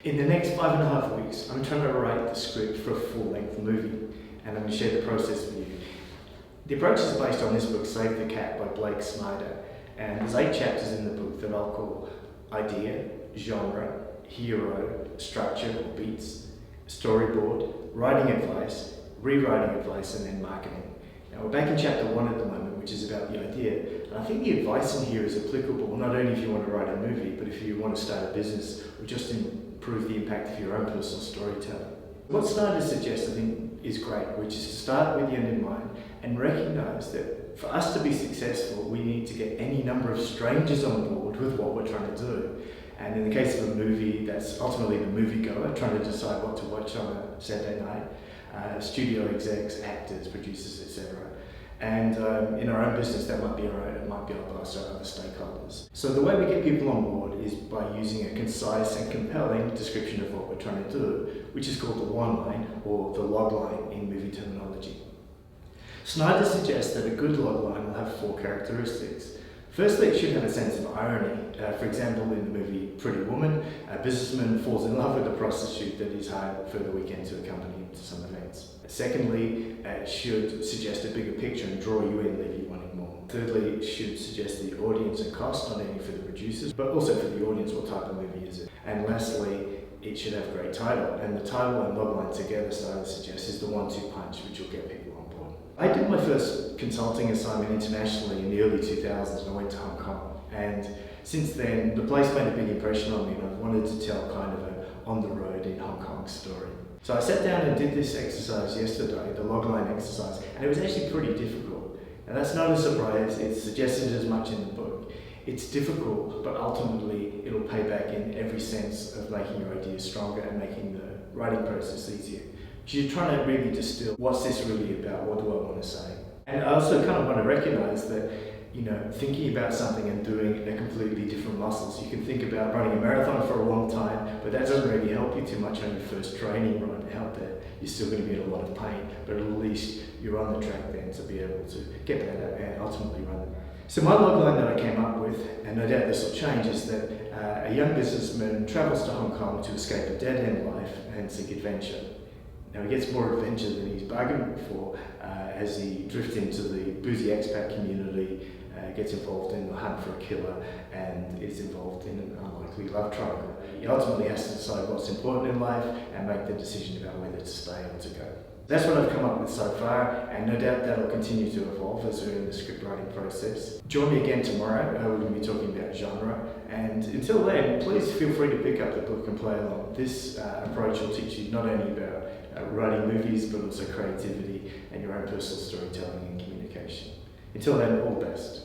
In the next 5.5 weeks, I'm trying to write the script for a full-length movie, and I'm going to share the process with you. The approach is based on this book, Save the Cat by Blake Snyder, and there's 8 chapters in the book that I'll call idea, genre, hero, structure or beats, storyboard, writing advice, rewriting advice, and then marketing. Now we're back in chapter 1 at the moment, which is about the idea, and I think the advice in here is applicable not only if you want to write a movie, but if you want to start a business or just improve the impact of your own personal storytelling. What Snyder suggests, I think, is great, which is to start with the end in mind and recognise that for us to be successful, we need to get any number of strangers on board with what we're trying to do. And in the case of a movie, that's ultimately the moviegoer trying to decide what to watch on a Saturday night, studio execs, actors, producers, etc. And in our own business, that might be it might be our boss or other stakeholders. So the way we get people on board is by using a concise and compelling description of what we're trying to do, which is called the one line or the log line in movie terminology. Snyder suggests that a good log line will have 4 characteristics. Firstly, it should have a sense of irony. For example, in the movie Pretty Woman, a businessman falls in love with a prostitute that he's hired for the weekend to accompany him to some events. Secondly, it should suggest a bigger picture and draw you in, leave you wanting more. Thirdly, it should suggest the audience and cost, not only for the producers, but also for the audience, what type of movie is it. And lastly, it should have a great title. And the title and logline together, Snyder suggests, is the 1-2 punch, which will get people on board. I did my first consulting assignment internationally in the early 2000s, and I went to Hong Kong. And since then, the place made a big impression on me, and I've wanted to tell kind of an on-the-road in Hong Kong story. So I sat down and did this exercise yesterday, the logline exercise, and it was actually pretty difficult. And that's not a surprise, it's suggested as much in the book. It's difficult, but ultimately it'll pay back in every sense of making your ideas stronger and making the writing process easier. You're trying to really distill, what's this really about, what do I want to say? And I also kind of want to recognize that, thinking about something and doing a completely different muscles. You can think about running a marathon for a long time, but that doesn't really help you too much on your first training run out there. You're still going to be in a lot of pain, but at least you're on the track then to be able to get better and ultimately run it. So my logline that I came up with, and no doubt this will change, is that a young businessman travels to Hong Kong to escape a dead-end life and seek adventure. Now he gets more adventure than he's bargained for as he drifts into the boozy expat community, gets involved in the hunt for a killer, and is involved in an unlikely love triangle. He ultimately has to decide what's important in life and make the decision about whether to stay or to go. That's what I've come up with so far, and no doubt that'll continue to evolve as we're in the script writing process. Join me again tomorrow, we're going to be talking about genre, and until then, please feel free to pick up the book and play along. This approach will teach you not only about writing movies, but also creativity and your own personal storytelling and communication. Until then, all the best.